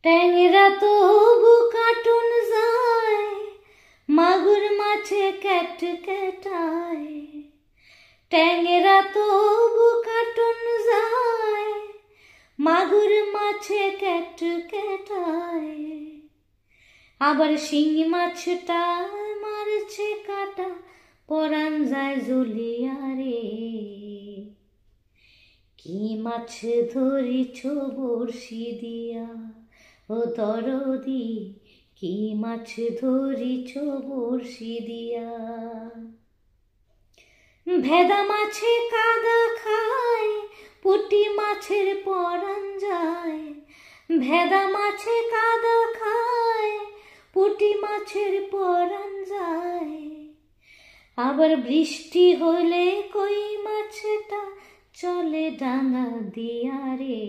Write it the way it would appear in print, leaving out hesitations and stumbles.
ট্যাংরা তবু কাটুন যায়, মাগুর মাছে ক্যাট ক্যাটায়। ট্যাংরা তবু কাটুন যায়, মাগুর মাছে ক্যাট ক্যাটায়। আবার শিঙি মাছটা মারছে কাটা, পরান যায় জ্বলিয়া রে। কি মাছ ধরিছ বড়শি দিয়া ও দরদি, কি মাছ ধরিছ বড়শি দিয়া। ভেদা মাছে কাদা খায়, পুঁটি মাছের পরান যায়। ভেদা মাছে কাদা খায়, পুঁটি মাছের পরান যায়। আবার বৃষ্টি হলে কই মাছটা চলে ডাঙা দিয়া রে।